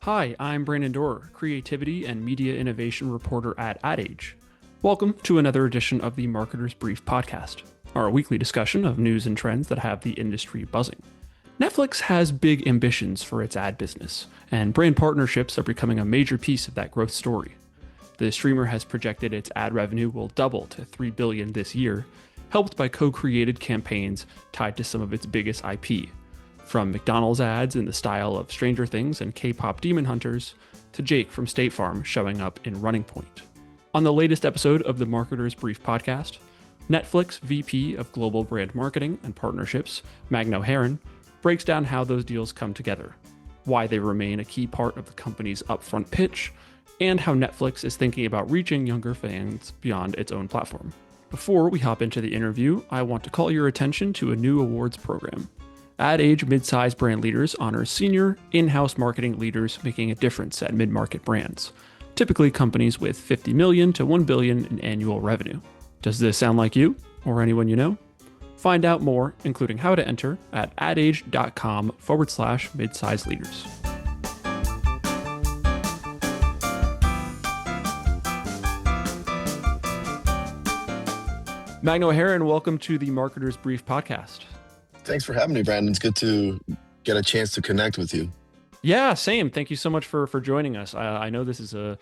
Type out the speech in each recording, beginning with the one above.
Hi, I'm Brandon Dorr, Creativity and Media Innovation Reporter at Ad Age. Welcome to another edition of the Marketer's Brief podcast, our weekly discussion of news and trends that have the industry buzzing. Netflix has big ambitions for its ad business, and brand partnerships are becoming a major piece of that growth story. The streamer has projected its ad revenue will double to $3 billion this year, helped by co-created campaigns tied to some of its biggest IP, from McDonald's ads in the style of Stranger Things and K-pop Demon Hunters, to Jake from State Farm showing up in Running Point. On the latest episode of the Marketer's Brief podcast, Netflix VP of Global Brand Marketing and Partnerships, Magno Heron, breaks down how those deals come together, why they remain a key part of the company's upfront pitch, and how Netflix is thinking about reaching younger fans beyond its own platform. Before we hop into the interview, I want to call your attention to a new awards program. Ad Age Midsize Brand Leaders honors senior, in-house marketing leaders making a difference at mid-market brands, typically companies with $50 million to $1 billion in annual revenue. Does this sound like you or anyone you know? Find out more, including how to enter, at adage.com/midsize leaders. Magno Heron, welcome to the Marketer's Brief podcast. Thanks for having me, Brandon. It's good to get a chance to connect with you. Yeah, same. Thank you so much for joining us. I know this is a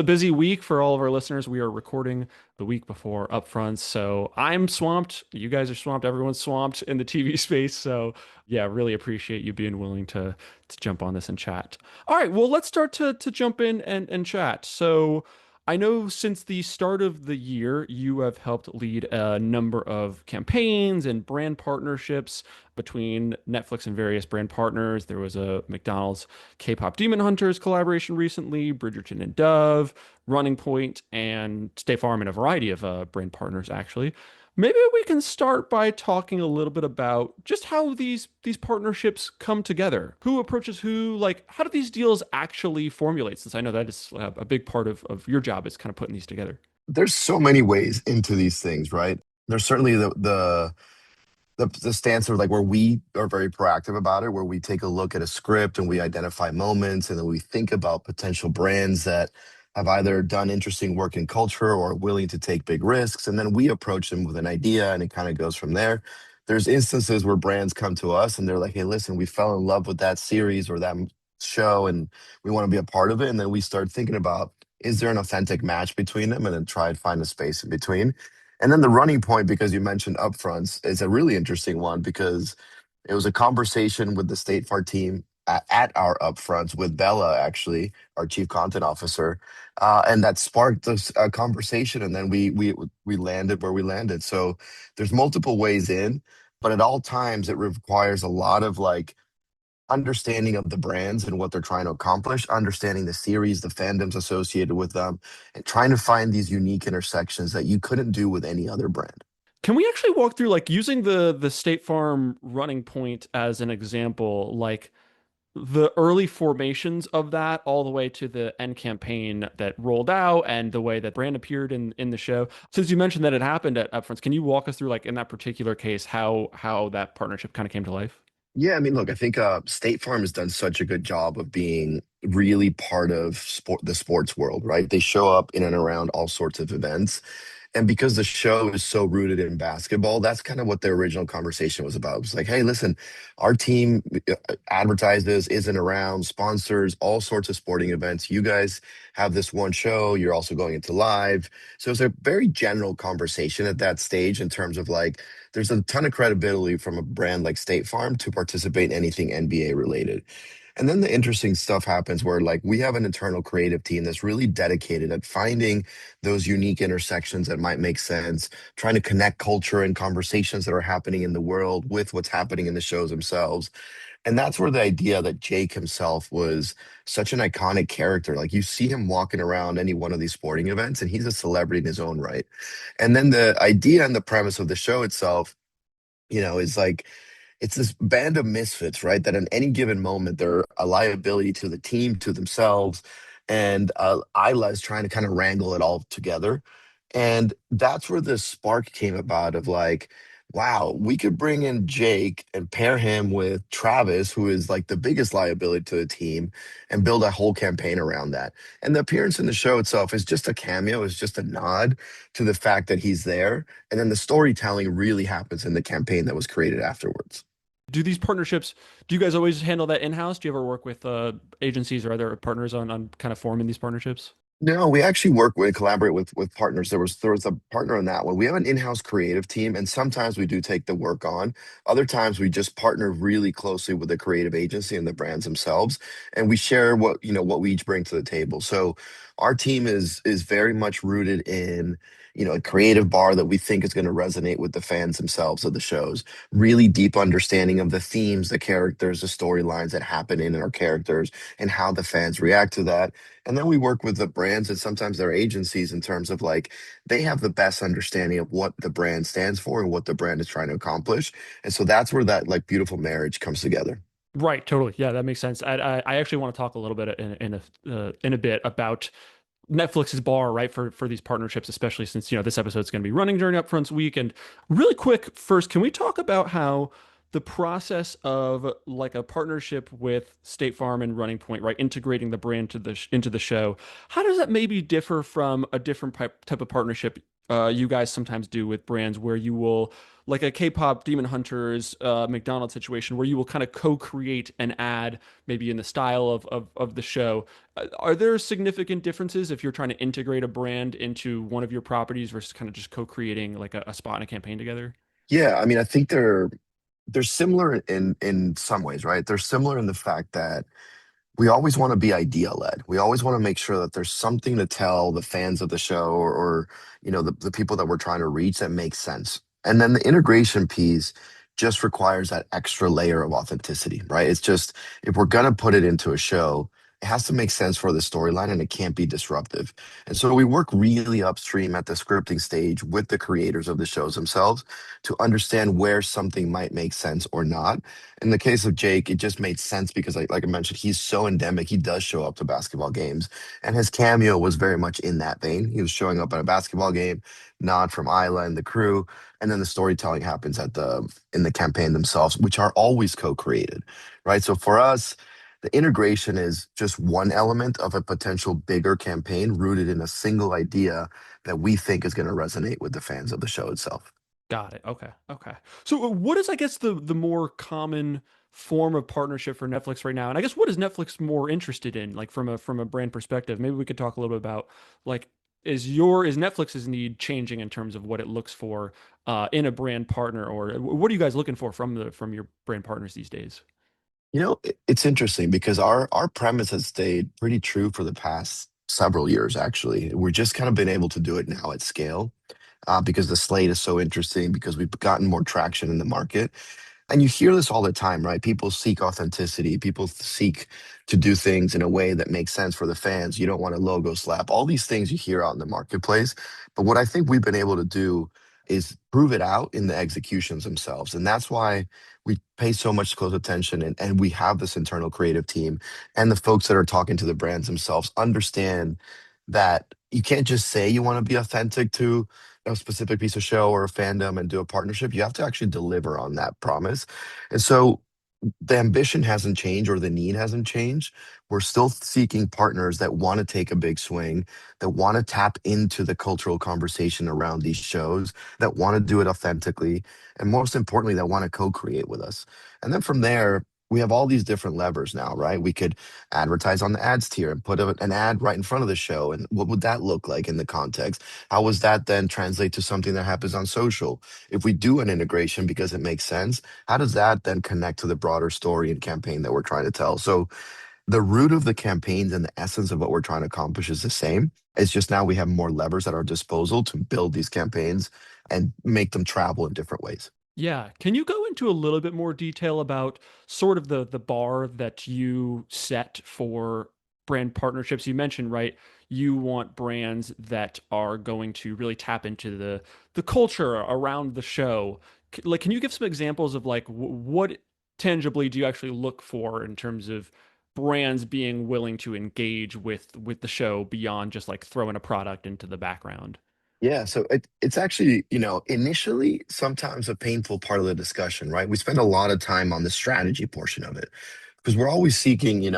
busy week for all of our listeners. We are recording the week before upfronts, so I'm swamped. You guys are swamped. Everyone's swamped in the TV space. So yeah, really appreciate you being willing to jump on this and chat. All right, well, let's start to jump in and chat. So I know since the start of the year, you have helped lead a number of campaigns and brand partnerships between Netflix and various brand partners. There was a McDonald's K-pop Demon Hunters collaboration recently, Bridgerton and Dove, Running Point, and State Farm, and a variety of brand partners, actually. Maybe we can start by talking a little bit about just how these partnerships come together. Who approaches who? Like, how do these deals actually formulate? Since I know that is a big part of your job is kind of putting these together. There's so many ways into these things, right? There's certainly the stance of like where we are very proactive about it, where we take a look at a script and we identify moments, and then we think about potential brands that have either done interesting work in culture or are willing to take big risks, and then we approach them with an idea, and it kind of goes from there. There's instances where brands come to us and they're like, "Hey, listen, we fell in love with that series or that show, and we want to be a part of it." And then we start thinking about, is there an authentic match between them, and then try and find a space in between. And then the running point, because you mentioned upfronts, is a really interesting one because it was a conversation with the State Farm team at our upfronts with Bella, actually, our chief content officer, and that sparked this conversation. And then we landed where we landed. So there's multiple ways in, but at all times it requires a lot of like understanding of the brands and what they're trying to accomplish, understanding the series, the fandoms associated with them, and trying to find these unique intersections that you couldn't do with any other brand. Can we actually walk through like using the State Farm Running Point as an example, like the early formations of that all the way to the end campaign that rolled out and the way that brand appeared in the show? Since you mentioned that it happened at upfronts, can you walk us through like in that particular case how that partnership kind of came to life? Yeah, I mean, look, I think State Farm has done such a good job of being really part of the sports world, right? They show up in and around all sorts of events. And because the show is so rooted in basketball, that's kind of what the original conversation was about. It was like, hey, listen, our team advertises, isn't around, sponsors all sorts of sporting events. You guys have this one show. You're also going into live. So it's a very general conversation at that stage in terms of like, there's a ton of credibility from a brand like State Farm to participate in anything NBA related. And then the interesting stuff happens where like we have an internal creative team that's really dedicated at finding those unique intersections that might make sense, trying to connect culture and conversations that are happening in the world with what's happening in the shows themselves. And that's where the idea that Jake himself was such an iconic character. Like you see him walking around any one of these sporting events and he's a celebrity in his own right. And then the idea and the premise of the show itself, is like it's this band of misfits, right? That in any given moment, they're a liability to the team, to themselves. And Isla is trying to kind of wrangle it all together. And that's where the spark came about of like, Wow, we could bring in Jake and pair him with Travis, who is like the biggest liability to the team, and build a whole campaign around that. And the appearance in the show itself is just a cameo, is just a nod to the fact that he's there. And then the storytelling really happens in the campaign that was created afterwards. Do these partnerships, do you guys always handle that in-house? Do you ever work with agencies or other partners on kind of forming these partnerships? No, we actually work with collaborate with partners. There was a partner on that one. We have an in-house creative team, and sometimes we do take the work on. Other times we just partner really closely with the creative agency and the brands themselves, and we share what we each bring to the table. So our team is very much rooted in a creative bar that we think is going to resonate with the fans themselves of the shows. Really deep understanding of the themes, the characters, the storylines that happen in our characters, and how the fans react to that. And then we work with the brands and sometimes their agencies in terms of like they have the best understanding of what the brand stands for and what the brand is trying to accomplish. And so that's where that like beautiful marriage comes together. Right, totally. Yeah, that makes sense. I actually want to talk a little bit in a bit about Netflix's bar, right, for these partnerships, especially since this episode's going to be running during Upfronts week. And really quick, first, can we talk about how the process of like a partnership with State Farm and Running Point, right, integrating the brand to into the show, how does that maybe differ from a different type of partnership you guys sometimes do with brands where you will like a K-pop Demon Hunters McDonald's situation where you will kind of co-create an ad maybe in the style of the show. Are there significant differences if you're trying to integrate a brand into one of your properties versus kind of just co-creating like a spot and a campaign together? Yeah, I mean, I think they're similar in some ways, right? They're similar in the fact that we always want to be idea led. We always want to make sure that there's something to tell the fans of the show or the people that we're trying to reach that makes sense. And then the integration piece just requires that extra layer of authenticity, right? It's just if we're gonna put it into a show, it has to make sense for the storyline and it can't be disruptive. And so we work really upstream at the scripting stage with the creators of the shows themselves to understand where something might make sense or not. In the case of Jake, it just made sense because, like I mentioned, he's so endemic. He does show up to basketball games, and his cameo was very much in that vein. He was showing up at a basketball game, nod from Isla and the crew, and then the storytelling happens in the campaign themselves, which are always co-created, right? So for us, the integration is just one element of a potential bigger campaign rooted in a single idea that we think is going to resonate with the fans of the show itself. Got it. Okay. Okay. So what is, I guess, the more common form of partnership for Netflix right now? And I guess what is Netflix more interested in, like from a brand perspective? Maybe we could talk a little bit about like is Netflix's need changing in terms of what it looks for in a brand partner, or what are you guys looking for from your brand partners these days? It's interesting because our premise has stayed pretty true for the past several years, actually. We're just kind of been able to do it now at scale because the slate is so interesting, because we've gotten more traction in the market. And you hear this all the time, right? People seek authenticity. People seek to do things in a way that makes sense for the fans. You don't want a logo slap. All these things you hear out in the marketplace. But what I think we've been able to do is prove it out in the executions themselves. And that's why we pay so much close attention, and we have this internal creative team and the folks that are talking to the brands themselves understand that you can't just say you want to be authentic to a specific piece of show or a fandom and do a partnership. You have to actually deliver on that promise. And so the ambition hasn't changed or the need hasn't changed. We're still seeking partners that want to take a big swing, that want to tap into the cultural conversation around these shows, that want to do it authentically, and most importantly, that want to co create with us. And then from there, we have all these different levers now, right? We could advertise on the ads tier and put an ad right in front of the show. And what would that look like in the context? How does that then translate to something that happens on social? If we do an integration because it makes sense, how does that then connect to the broader story and campaign that we're trying to tell? So the root of the campaigns and the essence of what we're trying to accomplish is the same. It's just now we have more levers at our disposal to build these campaigns and make them travel in different ways. Yeah. Can you go into a little bit more detail about sort of the bar that you set for brand partnerships? You mentioned, right, you want brands that are going to really tap into the culture around the show. Like, can you give some examples of like what tangibly do you actually look for in terms of brands being willing to engage with the show beyond just like throwing a product into the background? Yeah, so it's actually, initially sometimes a painful part of the discussion, right? We spend a lot of time on the strategy portion of it because we're always seeking,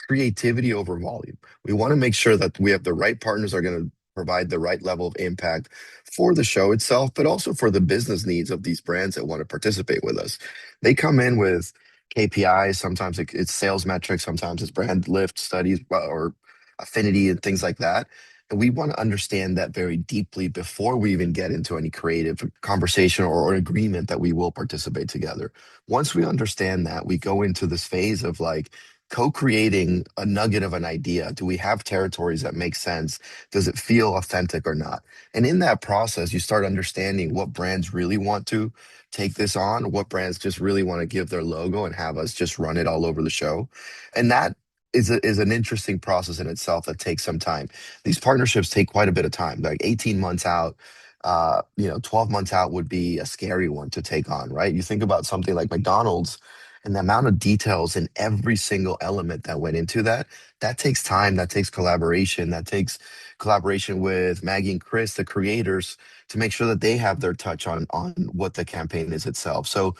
creativity over volume. We want to make sure that we have the right partners that are going to provide the right level of impact for the show itself, but also for the business needs of these brands that want to participate with us. They come in with KPIs, sometimes it's sales metrics, sometimes it's brand lift studies or affinity and things like that. And we want to understand that very deeply before we even get into any creative conversation or agreement that we will participate together. Once we understand that, we go into this phase of like co-creating a nugget of an idea. Do we have territories that make sense? Does it feel authentic or not? And in that process, you start understanding what brands really want to take this on, what brands just really want to give their logo and have us just run it all over the show. And that is an interesting process in itself that takes some time. These partnerships take quite a bit of time, like 18 months out. 12 months out would be a scary one to take on, right? You think about something like McDonald's and the amount of details in every single element that went into that. That takes time, that takes collaboration, that takes collaboration with Maggie and Chris, the creators, to make sure that they have their touch on what the campaign is itself. So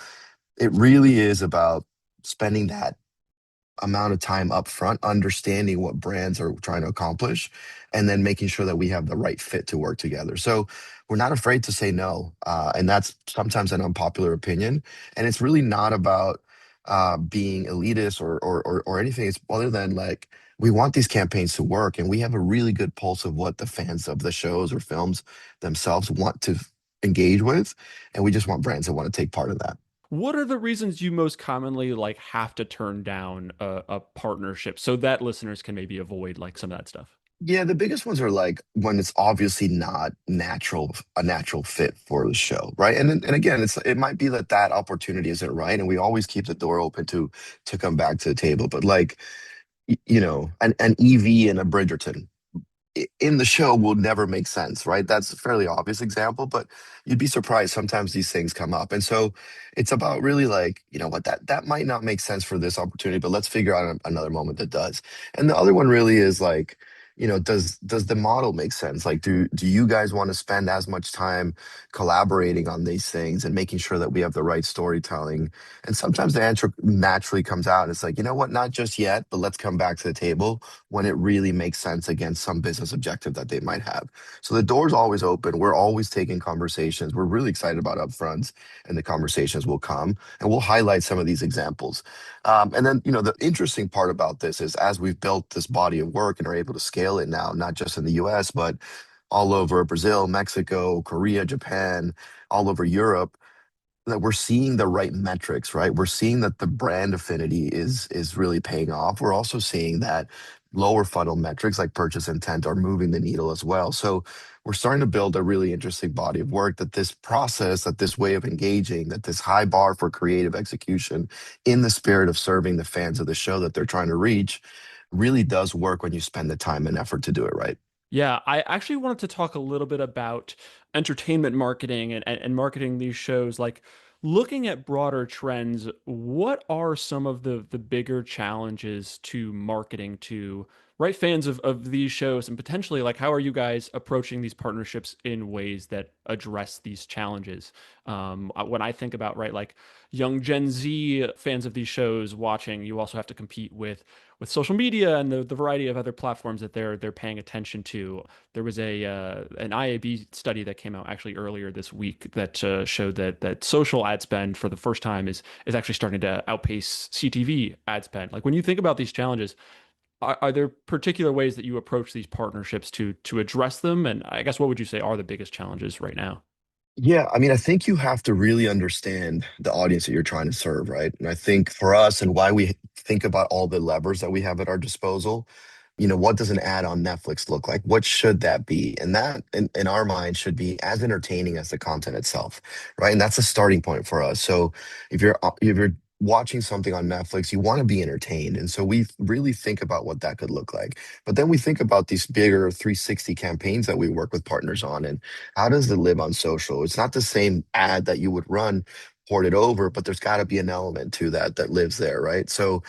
it really is about spending that amount of time up front, understanding what brands are trying to accomplish, and then making sure that we have the right fit to work together. So we're not afraid to say no. And that's sometimes an unpopular opinion. And it's really not about being elitist or anything. It's other than like, we want these campaigns to work, and we have a really good pulse of what the fans of the shows or films themselves want to engage with. And we just want brands that want to take part of that. What are the reasons you most commonly like have to turn down a partnership so that listeners can maybe avoid like some of that stuff? Yeah, the biggest ones are like when it's obviously not a natural fit for the show, right? And again, it might be that that opportunity isn't right, and we always keep the door open to come back to the table. But like, an EV and a Bridgerton in the show will never make sense, right? That's a fairly obvious example, but you'd be surprised sometimes these things come up. And so it's about really like, you know what, that might not make sense for this opportunity, but let's figure out another moment that does. And the other one really is like, does the model make sense? Like, do you guys want to spend as much time collaborating on these things and making sure that we have the right storytelling? And sometimes the answer naturally comes out. And it's like, you know what, not just yet, but let's come back to the table when it really makes sense against some business objective that they might have. So the door's always open. We're always taking conversations. We're really excited about upfronts, and the conversations will come, and we'll highlight some of these examples. And then, the interesting part about this is as we've built this body of work and are able to scale it now, not just in the US, but all over Brazil, Mexico, Korea, Japan, all over Europe, that we're seeing the right metrics, right? We're seeing that the brand affinity is really paying off. We're also seeing that lower funnel metrics like purchase intent are moving the needle as well. So we're starting to build a really interesting body of work that this process, that this way of engaging, that this high bar for creative execution in the spirit of serving the fans of the show that they're trying to reach really does work when you spend the time and effort to do it right. Yeah, I actually wanted to talk a little bit about entertainment marketing and marketing these shows. Like looking at broader trends, what are some of the bigger challenges to marketing to right fans of these shows and potentially like how are you guys approaching these partnerships in ways that address these challenges? When I think about right like young Gen Z fans of these shows watching, you also have to compete with social media and the variety of other platforms that they're paying attention to. There was a an IAB study that came out actually earlier this week that showed that social ad spend for the first time is actually starting to outpace CTV ad spend. Like when you think about these challenges, are there particular ways that you approach these partnerships to address them? And I guess what would you say are the biggest challenges right now? Yeah, I mean, I think you have to really understand the audience that you're trying to serve, right? And I think for us and why we think about all the levers that we have at our disposal, what does an ad on Netflix look like? What should that be? And that, in our mind, should be as entertaining as the content itself, right? And that's a starting point for us. So if you're watching something on Netflix, you want to be entertained, and so we really think about what that could look like. But then we think about these bigger 360 campaigns that we work with partners on, and how does it live on social? It's not the same ad that you would run ported over, but there's got to be an element to that that lives there, right? So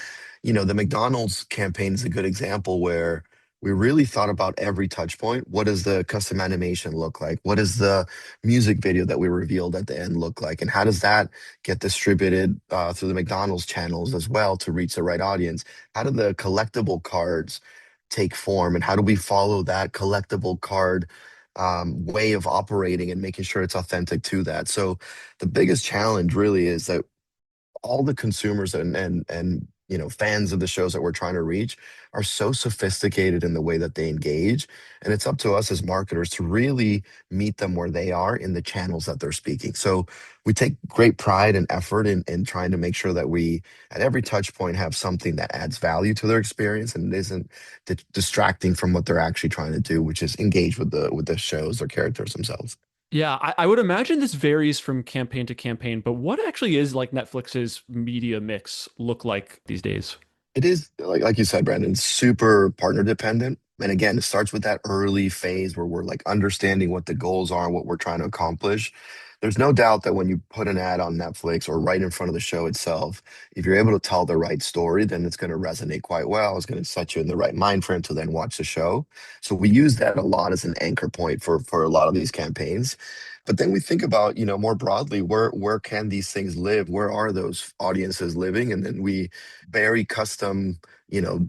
the McDonald's campaign is a good example where we really thought about every touch point. What does the custom animation look like? What does the music video that we revealed at the end look like? And how does that get distributed through the McDonald's channels as well to reach the right audience? How do the collectible cards take form? And how do we follow that collectible card way of operating and making sure it's authentic to that? So the biggest challenge really is that all the consumers and fans of the shows that we're trying to reach are so sophisticated in the way that they engage, and it's up to us as marketers to really meet them where they are in the channels that they're speaking. So we take great pride and effort in trying to make sure that we at every touch point have something that adds value to their experience and it isn't distracting from what they're actually trying to do, which is engage with the shows or characters themselves. Yeah, I would imagine this varies from campaign to campaign, but what actually is like Netflix's media mix look like these days? It is like you said, Brandon, super partner dependent. And again, it starts with that early phase where we're like understanding what the goals are, what we're trying to accomplish. There's no doubt that when you put an ad on Netflix or right in front of the show itself, if you're able to tell the right story, then it's going to resonate quite well. It's going to set you in the right mind frame to then watch the show. So we use that a lot as an anchor point for a lot of these campaigns. But then we think about, more broadly, where can these things live? Where are those audiences living? And then we very custom,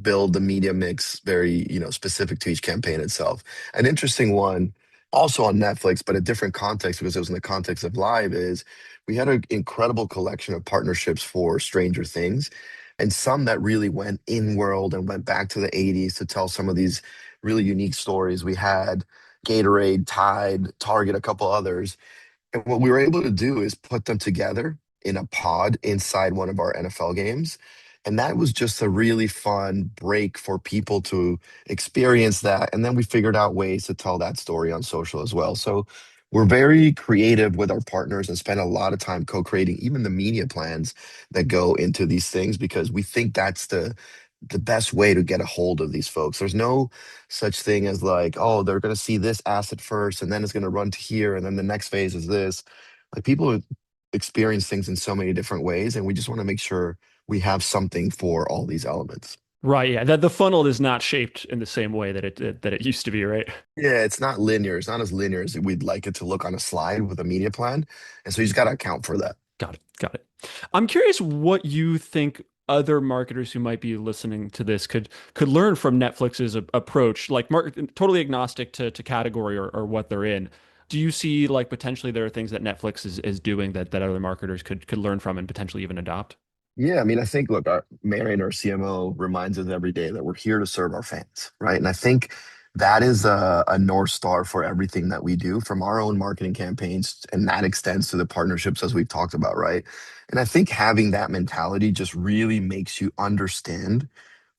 build the media mix very, specific to each campaign itself. An interesting one, also on Netflix, but a different context because it was in the context of live, is we had an incredible collection of partnerships for Stranger Things, and some that really went in world and went back to the 80s to tell some of these really unique stories. We had Gatorade, Tide, Target, a couple others, and what we were able to do is put them together in a pod inside one of our NFL games. And that was just a really fun break for people to experience that. And then we figured out ways to tell that story on social as well. So we're very creative with our partners and spend a lot of time co-creating even the media plans that go into these things because we think that's the best way to get a hold of these folks. There's no such thing as like, oh, they're going to see this asset first and then it's going to run to here and then the next phase is this. Like people experience things in so many different ways and we just want to make sure we have something for all these elements. Right, yeah. That the funnel is not shaped in the same way that it used to be, right? Yeah, it's not linear. It's not as linear as we'd like it to look on a slide with a media plan. And so you just got to account for that. Got it. Got it. I'm curious what you think other marketers who might be listening to this could learn from Netflix's approach, like totally agnostic to category or what they're in. Do you see like potentially there are things that Netflix is doing that other marketers could learn from and potentially even adopt? Yeah, I mean, I think, look, Marion, our CMO, reminds us every day that we're here to serve our fans, right? And I think that is a North Star for everything that we do from our own marketing campaigns. And that extends to the partnerships as we've talked about, right? And I think having that mentality just really makes you understand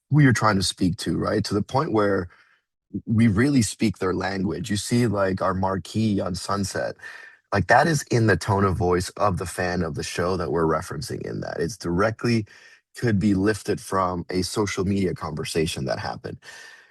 who you're trying to speak to, right? To the point where we really speak their language. You see, like our marquee on Sunset, like that is in the tone of voice of the fan of the show that we're referencing in that. It's directly could be lifted from a social media conversation that happened.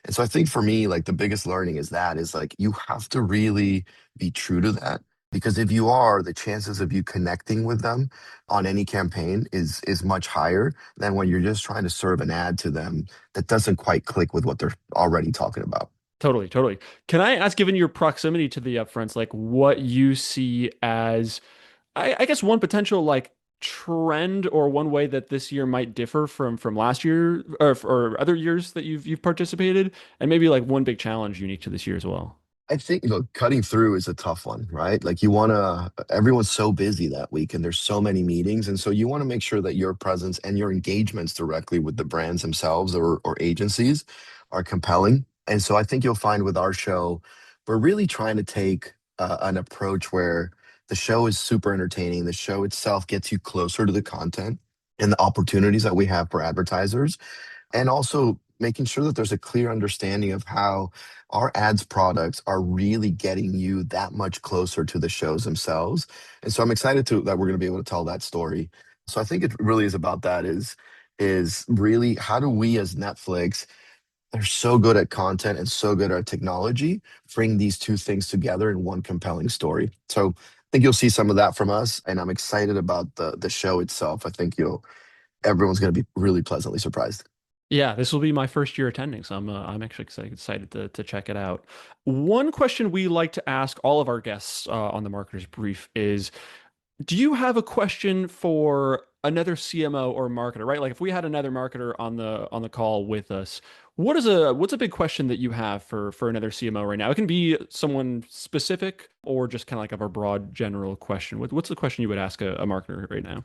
And so I think for me, like the biggest learning is like you have to really be true to that. Because if you are, the chances of you connecting with them on any campaign is much higher than when you're just trying to serve an ad to them that doesn't quite click with what they're already talking about. Totally, totally. Can I ask, given your proximity to the upfronts, like what you see as, I guess, one potential like trend or one way that this year might differ from last year or other years that you've participated, and maybe like one big challenge unique to this year as well. I think, cutting through is a tough one, right? Like you want to, everyone's so busy that week and there's so many meetings. And so you want to make sure that your presence and your engagements directly with the brands themselves or agencies are compelling. And so I think you'll find with our show, we're really trying to take an approach where the show is super entertaining. The show itself gets you closer to the content and the opportunities that we have for advertisers and also making sure that there's a clear understanding of how our ads products are really getting you that much closer to the shows themselves. And so I'm excited to that we're going to be able to tell that story. So I think it really is about that is really how do we as Netflix, they're so good at content and so good at technology, bring these two things together in one compelling story. So I think you'll see some of that from us and I'm excited about the show itself. I think you'll everyone's going to be really pleasantly surprised. Yeah, this will be my first year attending, so I'm actually excited to check it out. One question we like to ask all of our guests on the Marketer's Brief is, do you have a question for another CMO or marketer, right? Like if we had another marketer on the call with us, what's a big question that you have for another CMO right now? It can be someone specific or just kind of like of a broad general question. What's the question you would ask a marketer right now?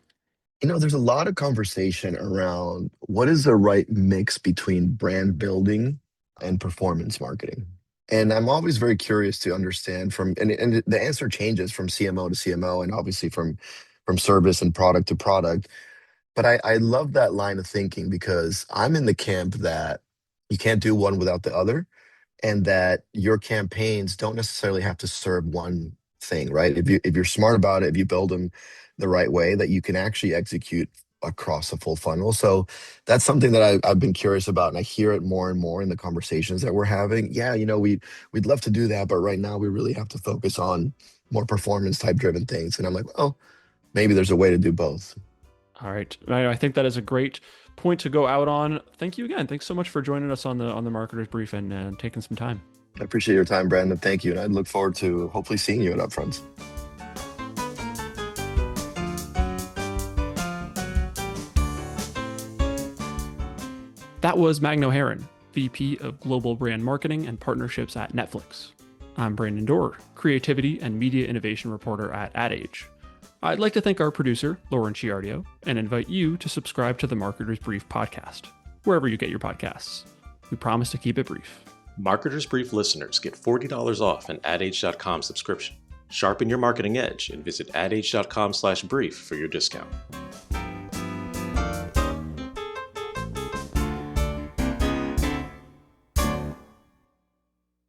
There's a lot of conversation around what is the right mix between brand building and performance marketing. And I'm always very curious to understand and the answer changes from CMO to CMO and obviously from service and product to product. But I love that line of thinking because I'm in the camp that you can't do one without the other, and that your campaigns don't necessarily have to serve one thing, right? If you're smart about it, if you build them the right way, that you can actually execute across a full funnel. So that's something that I've been curious about, and I hear it more and more in the conversations that we're having. Yeah, we'd love to do that, but right now we really have to focus on more performance type driven things. And I'm like, well, maybe there's a way to do both. All right. I think that is a great point to go out on. Thank you again. Thanks so much for joining us on the Marketer's Brief and taking some time. I appreciate your time, Brandon. Thank you. And I look forward to hopefully seeing you at Upfronts. That was Magno Heron, VP of Global Brand Marketing and Partnerships at Netflix. I'm Brandon Dorr, Creativity and Media Innovation Reporter at Ad Age. I'd like to thank our producer, Lauren Ciardio, and invite you to subscribe to the Marketer's Brief podcast, wherever you get your podcasts. We promise to keep it brief. Marketer's Brief listeners get $40 off an adage.com subscription. Sharpen your marketing edge and visit adage.com/brief for your discount.